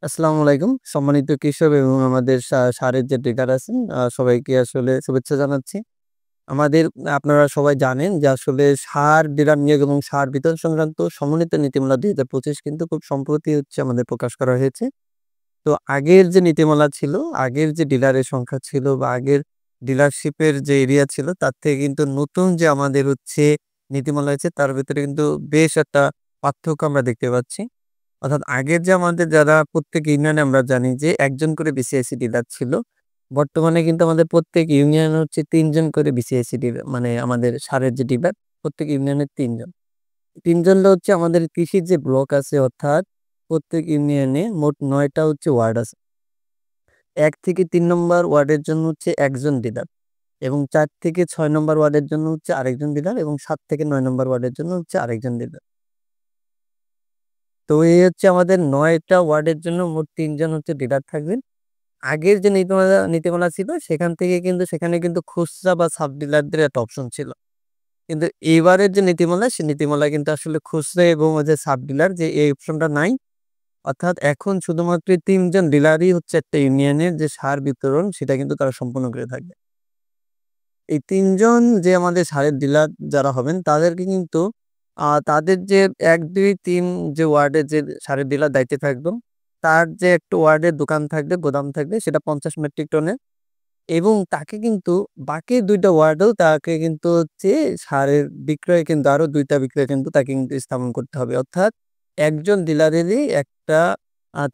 আসসালামু আলাইকুম। সম্মানিত কৃষক এবং আমাদের সারের যে ট্রেডার আছেন, সবাইকে আসলে শুভেচ্ছা জানাচ্ছি। আমাদের আপনারা সবাই জানেন যে আসলে সার ডিলার নিয়োগ এবং সার বিতরণ সংক্রান্ত সমন্বিত নীতিমালা ২০২৫ কিন্তু খুব সম্প্রতি আমাদের প্রকাশ করা হয়েছে। তো আগের যে নীতিমালা ছিল, আগের যে ডিলারের সংখ্যা ছিল বা আগের ডিলারশিপের যে এরিয়া ছিল তার থেকে কিন্তু নতুন যে আমাদের নীতিমালা হয়েছে তার ভেতরে কিন্তু বেশ একটা পার্থক্য আমরা দেখতে পাচ্ছি। অর্থাৎ আগের যে আমাদের যারা প্রত্যেক ইউনিয়নে আমরা জানি যে একজন করে বিসিআইসি ডিলার ছিল। বর্তমানে কিন্তু আমাদের প্রত্যেক ইউনিয়নে ৩ জন করে বিসিআইসি ডিলার মানে আমাদের সারের যে ডিলার প্রত্যেক ইউনিয়নে ৩ জন। ৩ জনটা আমাদের কৃষির যে ব্লক আছে অর্থাৎ প্রত্যেক ইউনিয়নে মোট ৯ টা ওয়ার্ড আছে। ১ থেকে ৩ নম্বর ওয়ার্ডের জন্য একজন ডিলার এবং ৪ থেকে ৬ নম্বর ওয়ার্ডের জন্য আরেকজন ডিলার এবং ৭ থেকে ৯ নম্বর ওয়ার্ডের জন্য আরেকজন ডিলার। তো এই আমাদের ৯ টা ওয়ার্ডের জন্য মোট ৩ জন ডিলার থাকবেন। আগের যে নীতিমালা ছিল সেখান থেকে কিন্তু সেখানে কিন্তু খুচরা বা সাব ডিলারদের একটা অপশন ছিল। কিন্তু এবারের যে নীতিমালা সে নীতিমালা কিন্তু আসলে খুচরা এবং ওই যে সাব ডিলার যে এই অপশনটা নাই। অর্থাৎ এখন শুধুমাত্র ৩ জন ডিলারই একটা ইউনিয়নের যে সার বিতরণ সেটা কিন্তু তারা সম্পূর্ণ করে থাকবে। এই ৩ জন যে আমাদের সারের ডিলার যারা হবেন তাদেরকে কিন্তু তাদের যে ১, ২, ৩ যে ওয়ার্ডের যে সারের ডিলার দায়িত্বে থাকবেন, তার যে একটা ওয়ার্ডের দোকান থাকবে, গোদাম থাকবে সেটা ৫০ মেট্রিক টনের এবং তাকে কিন্তু বাকি ২ টা ওয়ার্ডেও তাকে কিন্তু সারের বিক্রয় কিন্তু আরো ২ টা বিক্রয় কিন্তু তাকে কিন্তু স্থাপন করতে হবে। অর্থাৎ একজন ডিলারেরই একটা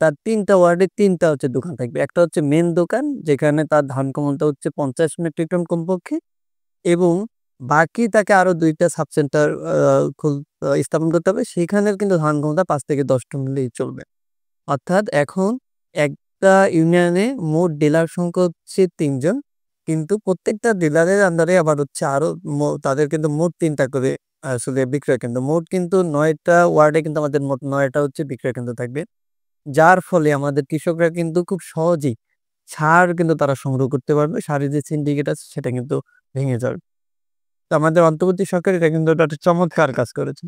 তার ৩ টা ওয়ার্ডে ৩ টা দোকান থাকবে। একটা মেইন দোকান যেখানে তার ধান ক্ষমতা ৫০ মেট্রিক টন কমপক্ষে এবং বাকি তাকে আরো ২ টা সাব সেন্টার আ খুল স্থাপন করতে হবে। সেখানের কিন্তু ধান ক্ষমতা ৫ থেকে ১০ টন হলেই চলবে। অর্থাৎ এখন একটা ইউনিয়নে মোট ডিলার সংখ্যা ৩ জন। কিন্তু প্রত্যেকটা ডিলারের আন্ডারে আবার আরো তাদের কিন্তু মোট ৩ টা করে আসলে বিক্রয় কেন্দ্র। মোট কিন্তু ৯ টা ওয়ার্ডে কিন্তু আমাদের মোট ৯ টা বিক্রয় কেন্দ্র থাকবে। যার ফলে আমাদের কৃষকরা কিন্তু খুব সহজেই সার কিন্তু তারা সংগ্রহ করতে পারবে। সারের যে সিন্ডিকেট আছে সেটা কিন্তু ভেঙে যাবে। তো আমাদের অন্তর্বর্তী সরকার এটা কিন্তু একটা চমৎকার কাজ করেছে।